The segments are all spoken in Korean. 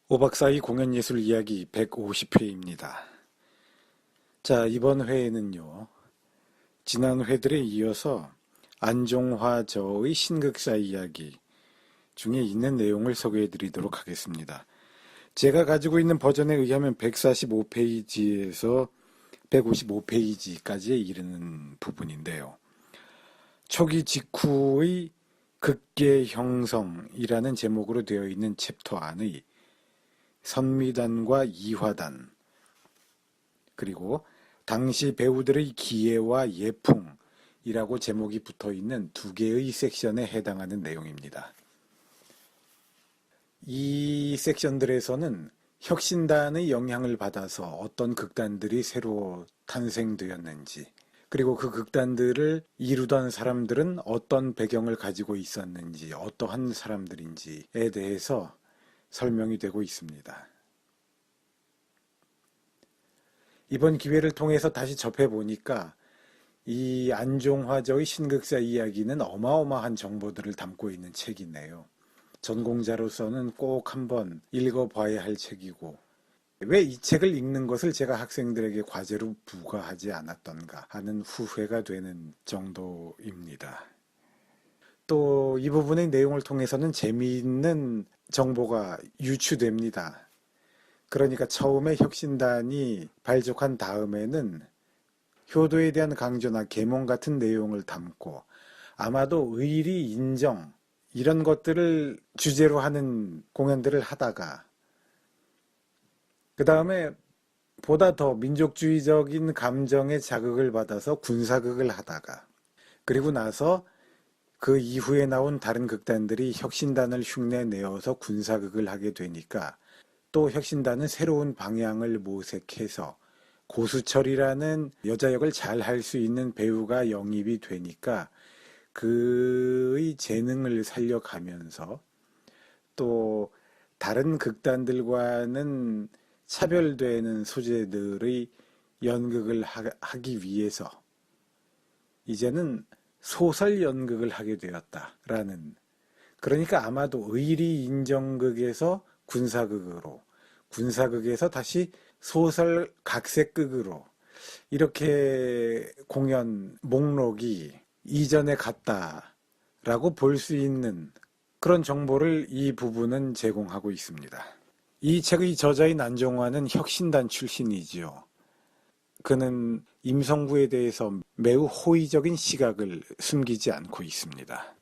오박사의 공연예술 이야기 150회입니다. 자, 이번 회에는요, 지난 회들에 이어서 안종화 저의 신극사 이야기 중에 있는 내용을 소개해 드리도록 하겠습니다. 제가 가지고 있는 버전에 의하면 145페이지에서 155페이지까지에 이르는 부분인데요. 초기 직후의 극계 형성이라는 제목으로 되어 있는 챕터 안의 선미단과 이화단, 그리고 당시 배우들의 기예와 예풍이라고 제목이 붙어있는 두 개의 섹션에 해당하는 내용입니다. 이 섹션들에서는 혁신단의 영향을 받아서 어떤 극단들이 새로 탄생되었는지, 그리고 그 극단들을 이루던 사람들은 어떤 배경을 가지고 있었는지, 어떠한 사람들인지에 대해서 설명이 되고 있습니다. 이번 기회를 통해서 다시 접해보니까 이 안종화저의 신극사 이야기는 어마어마한 정보들을 담고 있는 책이네요. 전공자로서는 꼭 한번 읽어봐야 할 책이고, 왜 이 책을 읽는 것을 제가 학생들에게 과제로 부과하지 않았던가 하는 후회가 되는 정도입니다. 또 이 부분의 내용을 통해서는 재미있는 정보가 유추됩니다. 그러니까 처음에 혁신단이 발족한 다음에는 효도에 대한 강조나 계몽 같은 내용을 담고 아마도 의리, 인정 이런 것들을 주제로 하는 공연들을 하다가 그 다음에 보다 더 민족주의적인 감정에 자극을 받아서 군사극을 하다가 그리고 나서 그 이후에 나온 다른 극단들이 혁신단을 흉내내어서 군사극을 하게 되니까 또 혁신단은 새로운 방향을 모색해서 고수철이라는 여자 역을 잘 할 수 있는 배우가 영입이 되니까 그의 재능을 살려가면서 또 다른 극단들과는 차별되는 소재들의 연극을 하기 위해서 이제는 소설 연극을 하게 되었다라는, 그러니까 아마도 의리 인정극에서 군사극으로, 군사극에서 다시 소설 각색극으로 이렇게 공연 목록이 이전에 갔다라고 볼 수 있는 그런 정보를 이 부분은 제공하고 있습니다. 이 책의 저자인 안종화는 혁신단 출신이지요. 그는 임성구에 대해서 매우 호의적인 시각을 숨기지 않고 있습니다.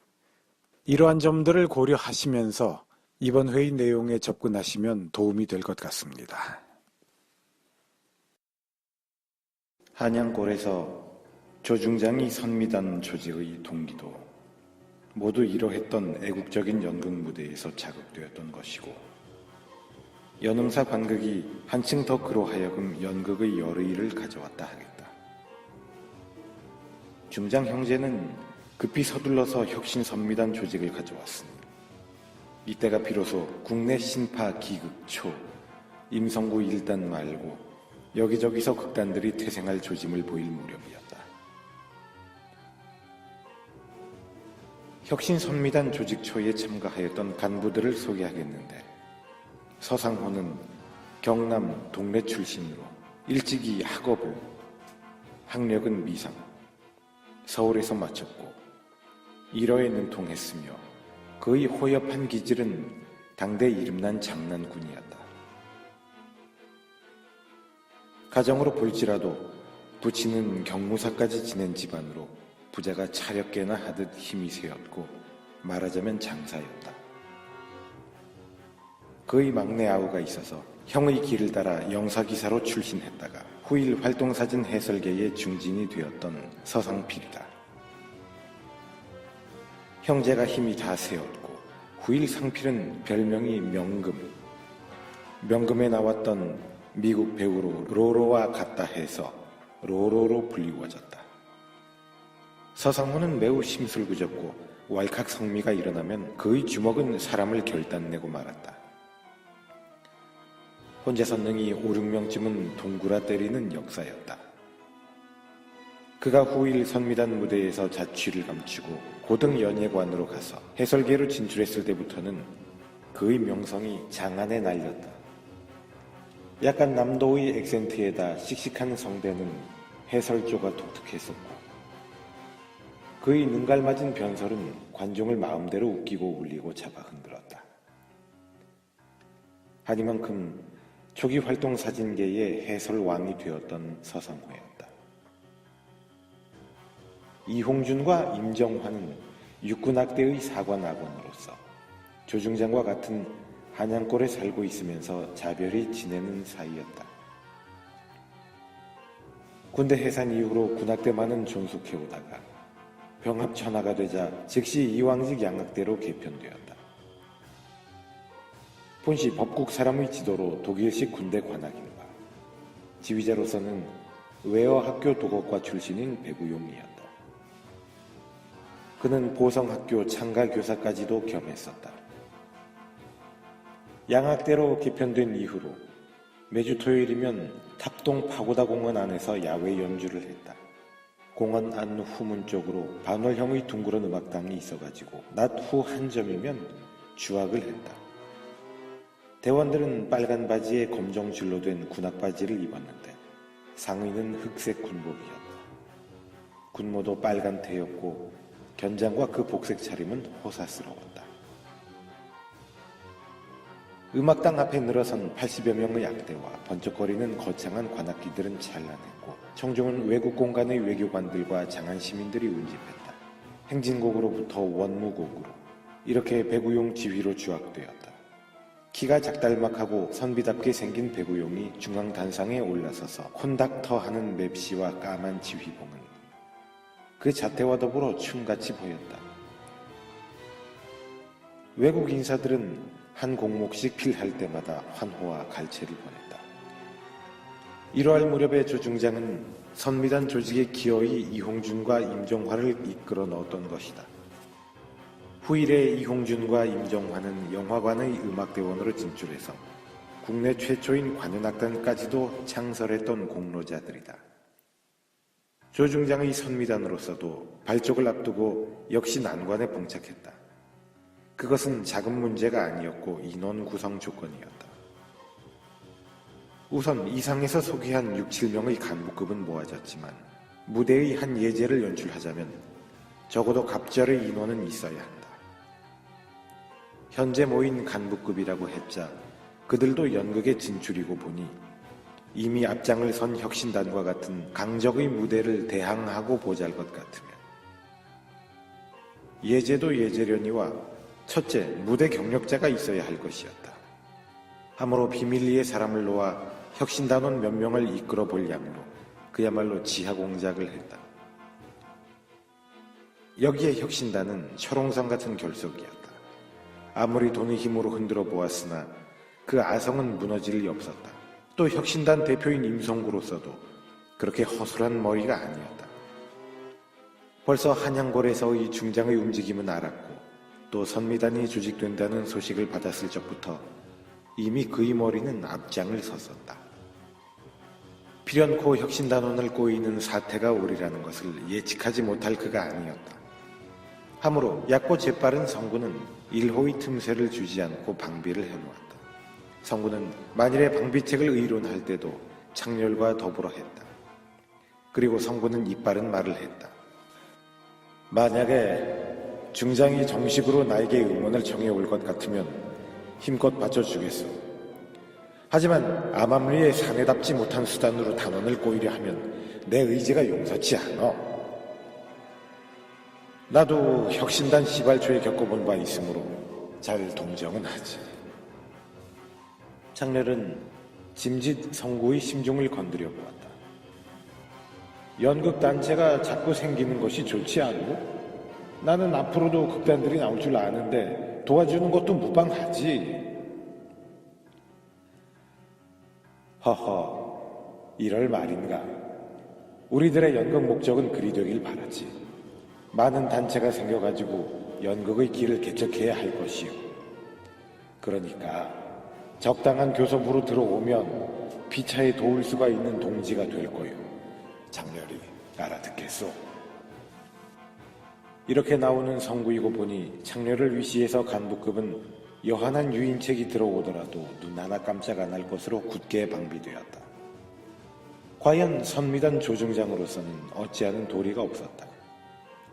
이러한 점들을 고려하시면서 이번 회의 내용에 접근하시면 도움이 될 것 같습니다. 한양골에서 조중장이 선미단 조직의 동기도 모두 이러했던 애국적인 연극 무대에서 자극되었던 것이고, 연흥사 관극이 한층 더 그로 하여금 연극의 열의를 가져왔다 하겠다. 중장 형제는 급히 서둘러서 혁신 선미단 조직을 가져왔으니 이때가 비로소 국내 신파 기극 초, 임성구 일단 말고 여기저기서 극단들이 태생할 조짐을 보일 무렵이었다. 혁신 선미단 조직 초에 참가하였던 간부들을 소개하겠는데, 서상호는 경남 동래 출신으로 일찍이 학업을, 학력은 미상, 서울에서 마쳤고 일어에 능통했으며 그의 호협한 기질은 당대 이름난 장난꾼이었다. 가정으로 볼지라도 부친은 경무사까지 지낸 집안으로 부자가 차렵게나 하듯 힘이 세었고 말하자면 장사였다. 그의 막내 아우가 있어서 형의 길을 따라 영사기사로 출신했다가 후일 활동사진 해설계의 중진이 되었던 서상필이다. 형제가 힘이 다 세었고 후일 상필은 별명이 명금, 명금에 나왔던 미국 배우로 로로와 같다 해서 로로로 불리워졌다. 서상호는 매우 심술부졌고 왈칵 성미가 일어나면 그의 주먹은 사람을 결단내고 말았다. 혼자서 능히 5, 6명쯤은 동구라 때리는 역사였다. 그가 후일 선미단 무대에서 자취를 감추고 고등연예관으로 가서 해설계로 진출했을 때부터는 그의 명성이 장안에 날렸다. 약간 남도의 액센트에다 씩씩한 성대는 해설조가 독특했었고, 그의 눈갈맞은 변설은 관중을 마음대로 웃기고 울리고 잡아 흔들었다. 하니만큼 초기 활동 사진계의 해설왕이 되었던 서성호였다. 이홍준과 임정환은 육군학대의 사관학원으로서 조중장과 같은 한양골에 살고 있으면서 자별히 지내는 사이였다. 군대 해산 이후로 군악대만은 존속해오다가 병합 천하가 되자 즉시 이왕직 양악대로 개편되었다. 본시 법국 사람의 지도로 독일식 군대 관악인과 지휘자로서는 외어학교 도곡과 출신인 배구용이었다. 그는 보성학교 창가교사까지도 겸했었다. 양악대로 개편된 이후로 매주 토요일이면 탑동 파고다 공원 안에서 야외 연주를 했다. 공원 안 후문 쪽으로 반월형의 둥그런 음악당이 있어가지고 낮 후 한 점이면 주악을 했다. 대원들은 빨간 바지에 검정 줄로 된 군악바지를 입었는데 상의는 흑색 군복이었다. 군모도 빨간 태였고 견장과 그 복색 차림은 호사스러웠다. 음악당 앞에 늘어선 80여 명의 악대와 번쩍거리는 거창한 관악기들은 찬란했고 청중은 외국 공간의 외교관들과 장안 시민들이 운집했다. 행진곡으로부터 원무곡으로 이렇게 배구용 지휘로 주악되었다. 키가 작달막하고 선비답게 생긴 배구용이 중앙 단상에 올라서서 콘닥터 하는 맵시와 까만 지휘봉은 그 자태와 더불어 춤같이 보였다. 외국 인사들은 한 곡목씩 필할 때마다 환호와 갈채를 보냈다. 1월 무렵에 조중장은 선미단 조직의 기어이 이홍준과 임정화를 이끌어 넣었던 것이다. 후일에 이홍준과 임정화는 영화관의 음악대원으로 진출해서 국내 최초인 관현악단까지도 창설했던 공로자들이다. 조중장의 선미단으로서도 발족을 앞두고 역시 난관에 봉착했다. 그것은 자금 문제가 아니었고 인원 구성 조건이었다. 우선 이상에서 소개한 6, 7명의 간부급은 모아졌지만 무대의 한 예제를 연출하자면 적어도 갑절의 인원은 있어야 한다. 현재 모인 간부급이라고 했자 그들도 연극에 진출이고 보니 이미 앞장을 선 혁신단과 같은 강적의 무대를 대항하고 보잘 것 같으며 예제도 예제려니와 첫째, 무대 경력자가 있어야 할 것이었다. 함으로 비밀리에 사람을 놓아 혁신단원 몇 명을 이끌어 볼 양으로 그야말로 지하공작을 했다. 여기에 혁신단은 철옹성 같은 결속이었다. 아무리 돈의 힘으로 흔들어 보았으나 그 아성은 무너질 리 없었다. 또 혁신단 대표인 임성구로서도 그렇게 허술한 머리가 아니었다. 벌써 한양골에서의 중장의 움직임은 알았고 또 선미단이 조직된다는 소식을 받았을 적부터 이미 그의 머리는 앞장을 섰었다. 필연코 혁신단원을 꼬이는 사태가 오리라는 것을 예측하지 못할 그가 아니었다. 함으로 얕고 재빠른 성군은 일호의 틈새를 주지 않고 방비를 해놓았다. 성군은 만일의 방비책을 의논할 때도 창렬과 더불어 했다. 그리고 성군은 이빠른 말을 했다. 만약에 중장이 정식으로 나에게 응원을 청해올 것 같으면 힘껏 받쳐주겠소. 하지만 암암리에 사내답지 못한 수단으로 단원을 꼬이려 하면 내 의지가 용서치 않아. 나도 혁신단 시발초에 겪어본 바 있으므로 잘 동정은 하지. 창렬은 짐짓 성구의 심중을 건드려 보았다. 연극단체가 자꾸 생기는 것이 좋지 않고? 나는 앞으로도 극단들이 나올 줄 아는데 도와주는 것도 무방하지. 허허, 이럴 말인가. 우리들의 연극 목적은 그리 되길 바라지. 많은 단체가 생겨가지고 연극의 길을 개척해야 할 것이요. 그러니까 적당한 교섭으로 들어오면 피차에 도울 수가 있는 동지가 될 거요. 장렬히 알아듣겠소. 이렇게 나오는 성구이고 보니 창렬을 위시해서 간부급은 여한한 유인책이 들어오더라도 눈 하나 깜짝 안 할 것으로 굳게 방비되었다. 과연 선미단 조중장으로서는 어찌하는 도리가 없었다.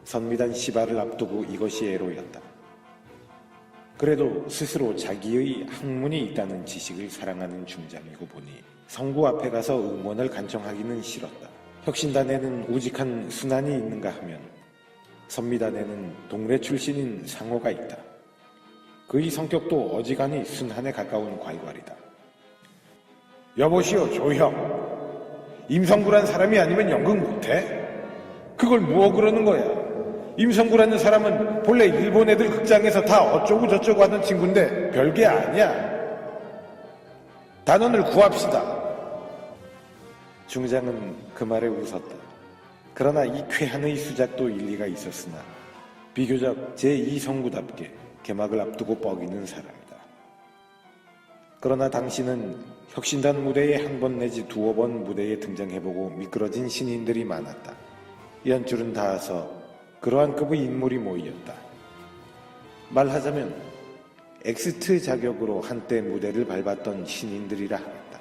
선미단 시발을 앞두고 이것이 애로였다. 그래도 스스로 자기의 학문이 있다는 지식을 사랑하는 중장이고 보니 성구 앞에 가서 응원을 간청하기는 싫었다. 혁신단에는 우직한 순환이 있는가 하면 선미단에는 동래 출신인 상호가 있다. 그의 성격도 어지간히 순한에 가까운 괄괄이다. 여보시오 조형, 임성구란 사람이 아니면 연극 못해? 그걸 뭐 그러는 거야? 임성구라는 사람은 본래 일본 애들 극장에서 다 어쩌고 저쩌고 하던 친구인데 별게 아니야. 단원을 구합시다. 중장은 그 말에 웃었다. 그러나 이 쾌한의 수작도 일리가 있었으나 비교적 제2성구답게 개막을 앞두고 뻐기는 사람이다. 그러나 당시는 혁신단 무대에 한 번 내지 두어 번 무대에 등장해보고 미끄러진 신인들이 많았다. 연줄은 닿아서 그러한 급의 인물이 모이었다. 말하자면 엑스트 자격으로 한때 무대를 밟았던 신인들이라 하겠다.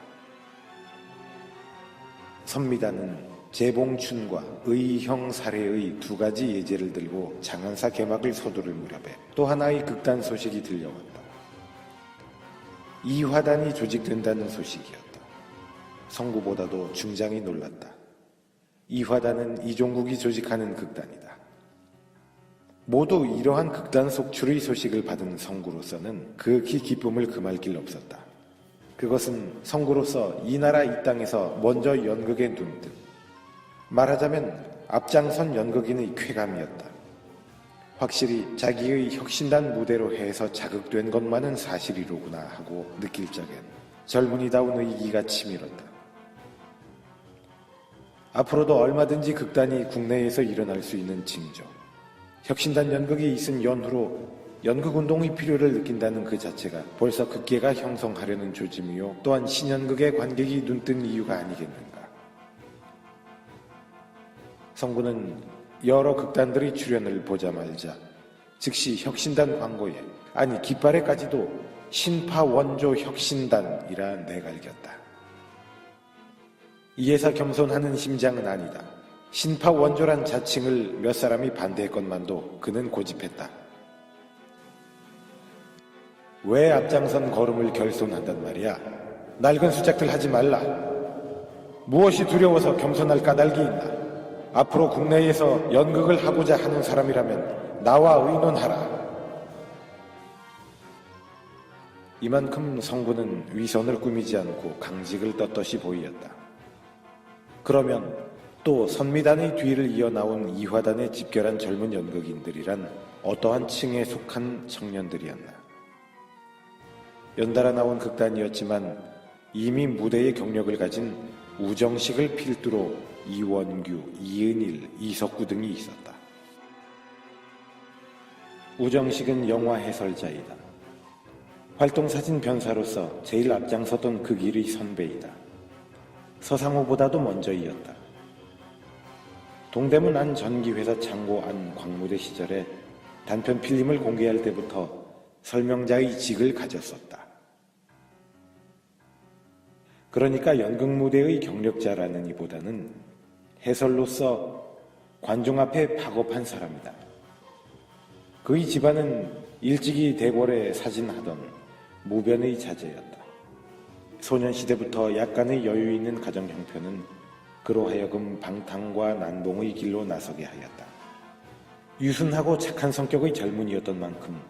선미단은 재봉춘과 의형 사례의 두 가지 예제를 들고 장안사 개막을 서두를 무렵에 또 하나의 극단 소식이 들려왔다. 이화단이 조직된다는 소식이었다. 성구보다도 중장이 놀랐다. 이화단은 이종국이 조직하는 극단이다. 모두 이러한 극단 속출의 소식을 받은 성구로서는 극히 기쁨을 금할 길 없었다. 그것은 성구로서 이 나라 이 땅에서 먼저 연극에 눈뜬, 말하자면 앞장선 연극인의 쾌감이었다. 확실히 자기의 혁신단 무대로 해서 자극된 것만은 사실이로구나 하고 느낄 적엔 젊은이다운 의기가 치밀었다. 앞으로도 얼마든지 극단이 국내에서 일어날 수 있는 징조, 혁신단 연극이 있은 연후로 연극운동의 필요를 느낀다는 그 자체가 벌써 극계가 형성하려는 조짐이요, 또한 신연극의 관객이 눈뜬 이유가 아니겠는가. 성구는 여러 극단들의 출연을 보자말자 즉시 혁신단 광고에, 아니 깃발에까지도 신파원조 혁신단이라 내갈겼다. 이에서 겸손하는 심장은 아니다. 신파원조란 자칭을 몇 사람이 반대했건만도 그는 고집했다. 왜 앞장선 걸음을 결손한단 말이야? 낡은 수작들 하지 말라. 무엇이 두려워서 겸손할 까닭이 있나? 앞으로 국내에서 연극을 하고자 하는 사람이라면 나와 의논하라. 이만큼 성구는 위선을 꾸미지 않고 강직을 떳떳이 보이었다. 그러면 또 선미단의 뒤를 이어나온 이화단에 집결한 젊은 연극인들이란 어떠한 층에 속한 청년들이었나. 연달아 나온 극단이었지만 이미 무대의 경력을 가진 우정식을 필두로 이원규, 이은일, 이석구 등이 있었다. 우정식은 영화 해설자이다. 활동사진 변사로서 제일 앞장섰던 그 길의 선배이다. 서상호보다도 먼저 이었다. 동대문 안 전기회사 창고 안 광무대 시절에 단편 필름을 공개할 때부터 설명자의 직을 가졌었다. 그러니까 연극 무대의 경력자라는 이보다는 해설로서 관중 앞에 박업한 사람이다. 그의 집안은 일찍이 대궐에 사진하던 무변의 자제였다. 소년시대부터 약간의 여유 있는 가정 형편은 그로 하여금 방탕과 난봉의 길로 나서게 하였다. 유순하고 착한 성격의 젊은이였던 만큼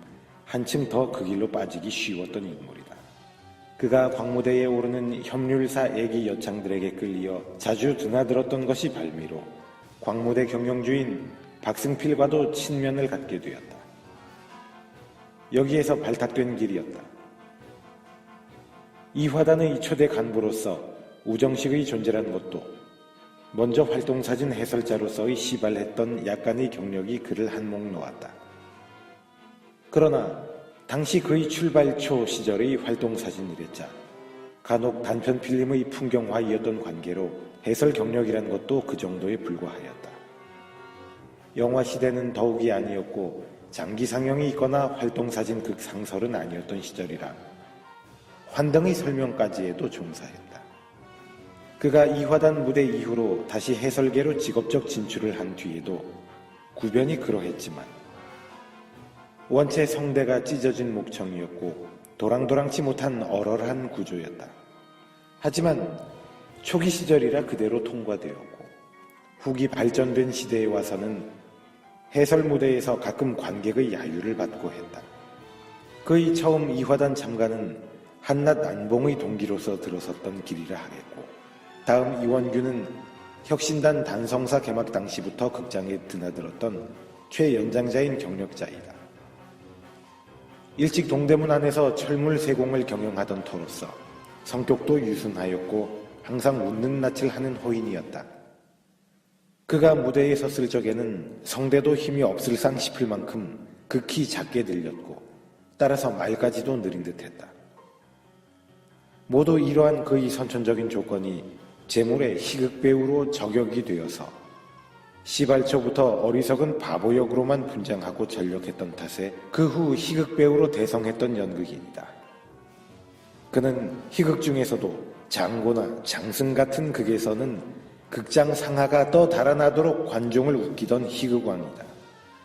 한층 더 그 길로 빠지기 쉬웠던 인물이다. 그가 광무대에 오르는 협률사 애기 여창들에게 끌리어 자주 드나들었던 것이 발미로 광무대 경영주인 박승필과도 친면을 갖게 되었다. 여기에서 발탁된 길이었다. 이화단의 초대 간부로서 우정식의 존재란 것도 먼저 활동사진 해설자로서의 시발했던 약간의 경력이 그를 한몫 놓았다. 그러나 당시 그의 출발초 시절의 활동사진이랬자 간혹 단편 필름의 풍경화이었던 관계로 해설 경력이란 것도 그 정도에 불과하였다. 영화 시대는 더욱이 아니었고 장기 상영이 있거나 활동사진 극상설은 아니었던 시절이라 환등의 설명까지 해도 종사했다. 그가 이화단 무대 이후로 다시 해설계로 직업적 진출을 한 뒤에도 구변이 그러했지만 원체 성대가 찢어진 목청이었고 도랑도랑치 못한 얼얼한 구조였다. 하지만 초기 시절이라 그대로 통과되었고 후기 발전된 시대에 와서는 해설 무대에서 가끔 관객의 야유를 받고 했다. 그의 처음 이화단 참가는 한낱 안봉의 동기로서 들어섰던 길이라 하겠고 다음 이원규는 혁신단 단성사 개막 당시부터 극장에 드나들었던 최연장자인 경력자이다. 일찍 동대문 안에서 철물 세공을 경영하던 터로서 성격도 유순하였고 항상 웃는 낯을 하는 호인이었다. 그가 무대에 섰을 적에는 성대도 힘이 없을상 싶을 만큼 극히 작게 들렸고 따라서 말까지도 느린 듯했다. 모두 이러한 그의 선천적인 조건이 재물의 희극배우로 저격이 되어서 시발초부터 어리석은 바보역으로만 분장하고 전력했던 탓에 그 후 희극배우로 대성했던 연극인이다. 그는 희극 중에서도 장고나 장승 같은 극에서는 극장 상하가 더 달아나도록 관중을 웃기던 희극왕이다.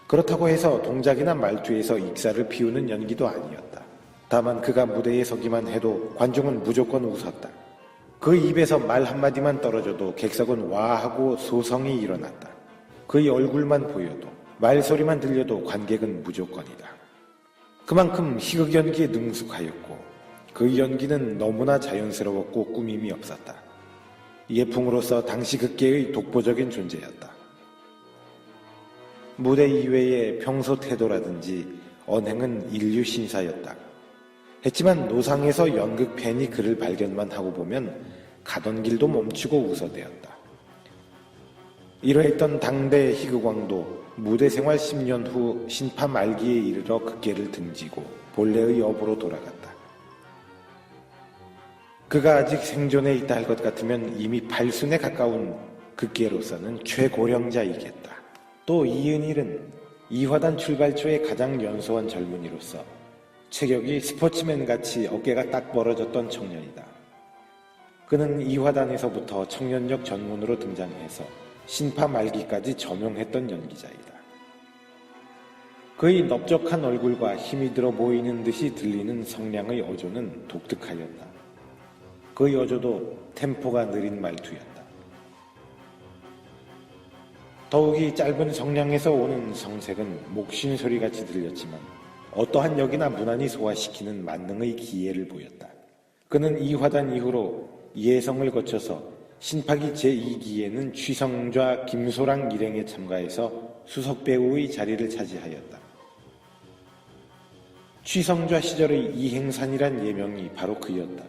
그렇다고 해서 동작이나 말투에서 익사를 피우는 연기도 아니었다. 다만 그가 무대에 서기만 해도 관중은 무조건 웃었다. 그 입에서 말 한마디만 떨어져도 객석은 와하고 소성이 일어났다. 그의 얼굴만 보여도 말소리만 들려도 관객은 무조건이다. 그만큼 희극 연기에 능숙하였고 그의 연기는 너무나 자연스러웠고 꾸밈이 없었다. 예풍으로서 당시 극계의 독보적인 존재였다. 무대 이외의 평소 태도라든지 언행은 인류 신사였다. 했지만 노상에서 연극 팬이 그를 발견만 하고 보면 가던 길도 멈추고 웃어대었다. 이러했던 당대 희극왕도 무대 생활 10년 후 신파 말기에 이르러 극계를 등지고 본래의 업으로 돌아갔다. 그가 아직 생존해 있다 할 것 같으면 이미 팔순에 가까운 극계로서는 최고령자이겠다. 또 이은일은 이화단 출발 초에 가장 연소한 젊은이로서 체격이 스포츠맨같이 어깨가 딱 벌어졌던 청년이다. 그는 이화단에서부터 청년역 전문으로 등장해서 신파 말기까지 점용했던 연기자이다. 그의 넓적한 얼굴과 힘이 들어 보이는 듯이 들리는 성량의 어조는 독특하였다. 그의 어조도 템포가 느린 말투였다. 더욱이 짧은 성량에서 오는 성색은 목신소리같이 들렸지만 어떠한 역이나 무난히 소화시키는 만능의 기예를 보였다. 그는 이화단 이후로 예성을 거쳐서 신파기 제2기에는 취성좌 김소랑 일행에 참가해서 수석배우의 자리를 차지하였다. 취성좌 시절의 이행산이란 예명이 바로 그였다.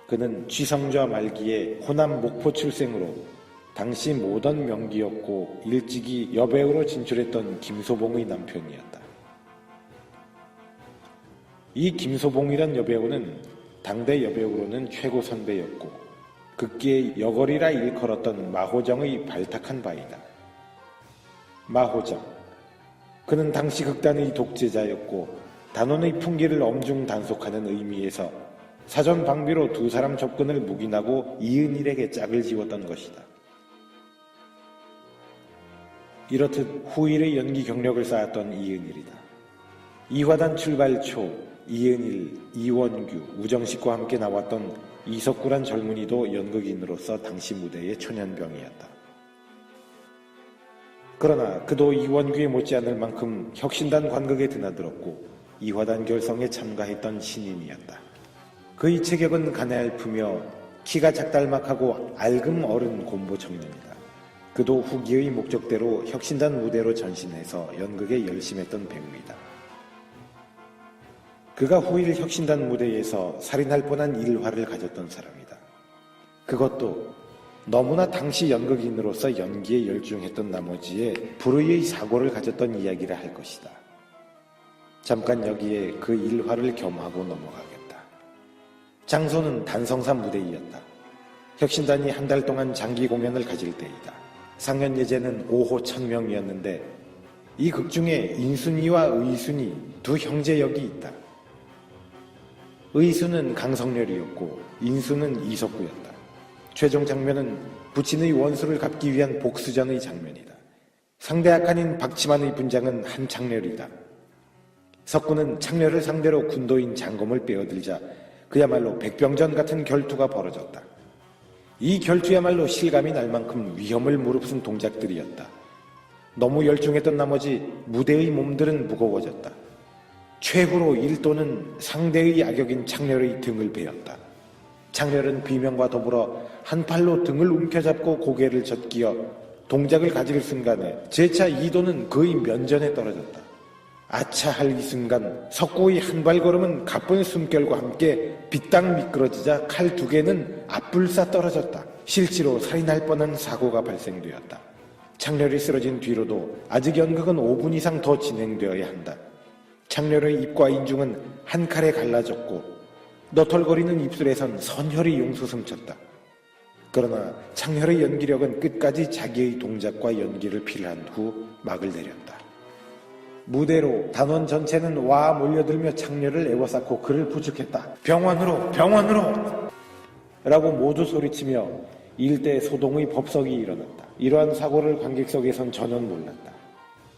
그는 취성좌 말기에 호남 목포 출생으로 당시 모던 명기였고 일찍이 여배우로 진출했던 김소봉의 남편이었다. 이 김소봉이란 여배우는 당대 여배우로는 최고 선배였고 극기의 여걸이라 일컬었던 마호정의 발탁한 바이다. 마호정. 그는 당시 극단의 독재자였고 단원의 풍기를 엄중 단속하는 의미에서 사전 방비로 두 사람 접근을 묵인하고 이은일에게 짝을 지웠던 것이다. 이렇듯 후일의 연기 경력을 쌓았던 이은일이다. 이화단 출발 초 이은일, 이원규, 우정식과 함께 나왔던 이석구란 젊은이도 연극인으로서 당시 무대의 초년병이었다. 그러나 그도 이원규에 못지않을 만큼 혁신단 관극에 드나들었고 이화단 결성에 참가했던 신인이었다. 그의 체격은 가냘프며 키가 작달막하고 알금 어른 곰보 청년이다. 그도 후기의 목적대로 혁신단 무대로 전신해서 연극에 열심했던 배우이다. 그가 후일 혁신단 무대에서 살인할 뻔한 일화를 가졌던 사람이다. 그것도 너무나 당시 연극인으로서 연기에 열중했던 나머지에 불의의 사고를 가졌던 이야기라 할 것이다. 잠깐 여기에 그 일화를 겸하고 넘어가겠다. 장소는 단성사 무대이었다. 혁신단이 한 달 동안 장기 공연을 가질 때이다. 상연 예제는 5호 1000명이었는데 이 극 중에 인순이와 의순이 두 형제 역이 있다. 의순은 강성렬이었고 인순은 이석구였다. 최종 장면은 부친의 원수를 갚기 위한 복수전의 장면이다. 상대 악한인 박치만의 분장은 한창렬이다. 석구는 창렬을 상대로 군도인 장검을 빼어들자 그야말로 백병전 같은 결투가 벌어졌다. 이 결투야말로 실감이 날 만큼 위험을 무릅쓴 동작들이었다. 너무 열중했던 나머지 무대의 몸들은 무거워졌다. 최후로 일도는 상대의 악역인 창렬의 등을 베었다. 창렬은 비명과 더불어 한 팔로 등을 움켜잡고 고개를 젖기어 동작을 가질 순간에 재차 이도는 그의 면전에 떨어졌다. 아차할 이 순간 석구의 한 발걸음은 가쁜 숨결과 함께 빗땅 미끄러지자 칼 두 개는 앞불싸 떨어졌다. 실제로 살인할 뻔한 사고가 발생되었다. 창렬이 쓰러진 뒤로도 아직 연극은 5분 이상 더 진행되어야 한다. 창렬의 입과 인중은 한 칼에 갈라졌고 너털거리는 입술에선 선혈이 용솟음쳤다. 그러나 창렬의 연기력은 끝까지 자기의 동작과 연기를 필한 후 막을 내렸다. 무대로 단원 전체는 와 몰려들며 창렬을 에워싸고 그를 부축했다. 병원으로! 병원으로! 라고 모두 소리치며 일대 소동의 법석이 일어났다. 이러한 사고를 관객석에선 전혀 몰랐다.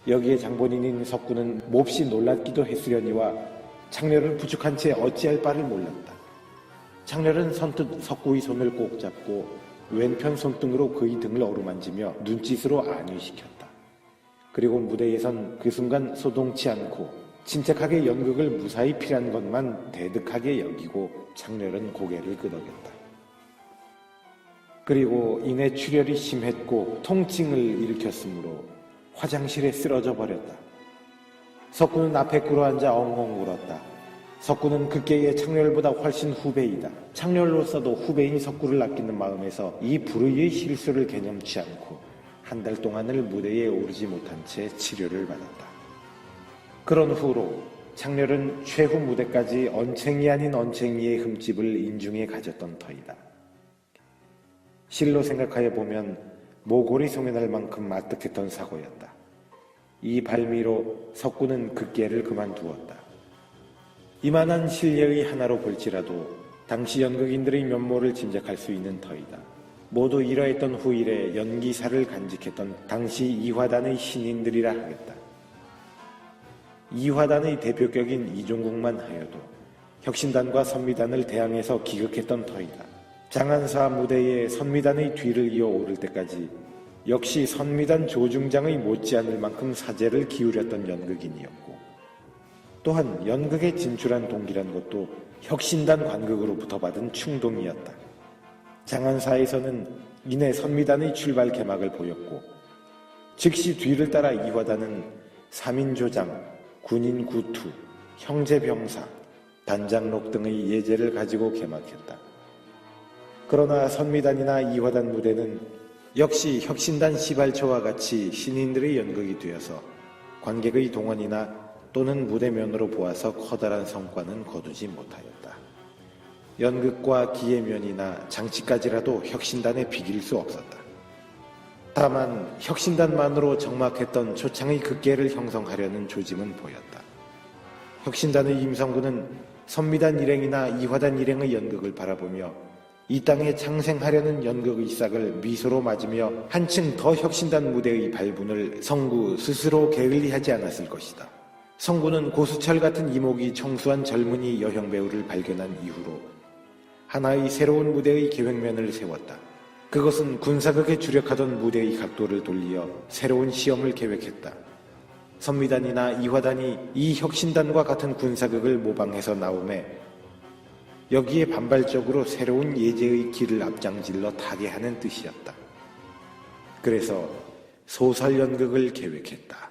여기에 장본인인 석구는 몹시 놀랐기도 했으려니와 창렬을 부축한 채 어찌할 바를 몰랐다. 창렬은 선뜻 석구의 손을 꼭 잡고 왼편 손등으로 그의 등을 어루만지며 눈짓으로 안위시켰다. 그리고 무대에선 그 순간 소동치 않고 침착하게 연극을 무사히 필한 것만 대득하게 여기고 창렬은 고개를 끄덕였다. 그리고 이내 출혈이 심했고 통증을 일으켰으므로 화장실에 쓰러져 버렸다. 석구는 앞에 꿇어앉아 엉엉 울었다. 석구는 그께의 창렬보다 훨씬 후배이다. 창렬로서도 후배인 석구를 아끼는 마음에서 이 불의의 실수를 개념치 않고 한 달 동안을 무대에 오르지 못한 채 치료를 받았다. 그런 후로 창렬은 최후 무대까지 언챙이 아닌 언챙이의 흠집을 인중에 가졌던 터이다. 실로 생각하여 보면 모골이 송연할 만큼 마뜩했던 사고였다. 이 발미로 석구는 극계를 그만두었다. 이만한 실례의 하나로 볼지라도 당시 연극인들의 면모를 짐작할 수 있는 터이다. 모두 이러했던 후일에 연기사를 간직했던 당시 이화단의 신인들이라 하겠다. 이화단의 대표격인 이종국만 하여도 혁신단과 선미단을 대항해서 기극했던 터이다. 장안사 무대에 선미단의 뒤를 이어 오를 때까지 역시 선미단 조중장의 못지않을 만큼 사제를 기울였던 연극인이었고 또한 연극에 진출한 동기란 것도 혁신단 관극으로부터 받은 충동이었다. 장안사에서는 이내 선미단의 출발 개막을 보였고 즉시 뒤를 따라 이화단은 사민조장, 군인구투, 형제병사, 단장록 등의 예제를 가지고 개막했다. 그러나 선미단이나 이화단 무대는 역시 혁신단 시발초와 같이 신인들의 연극이 되어서 관객의 동원이나 또는 무대면으로 보아서 커다란 성과는 거두지 못하였다. 연극과 기예면이나 장치까지라도 혁신단에 비길 수 없었다. 다만 혁신단만으로 적막했던 초창의 극계를 형성하려는 조짐은 보였다. 혁신단의 임성근은 선미단 일행이나 이화단 일행의 연극을 바라보며 이 땅에 창생하려는 연극의 싹을 미소로 맞으며 한층 더 혁신단 무대의 발분을 성구 스스로 게을리하지 않았을 것이다. 성구는 고수철 같은 이목이 청수한 젊은이 여형 배우를 발견한 이후로 하나의 새로운 무대의 계획면을 세웠다. 그것은 군사극에 주력하던 무대의 각도를 돌리어 새로운 시험을 계획했다. 선미단이나 이화단이 이 혁신단과 같은 군사극을 모방해서 나오매 여기에 반발적으로 새로운 예제의 길을 앞장질러 타게 하는 뜻이었다. 그래서 소설 연극을 계획했다.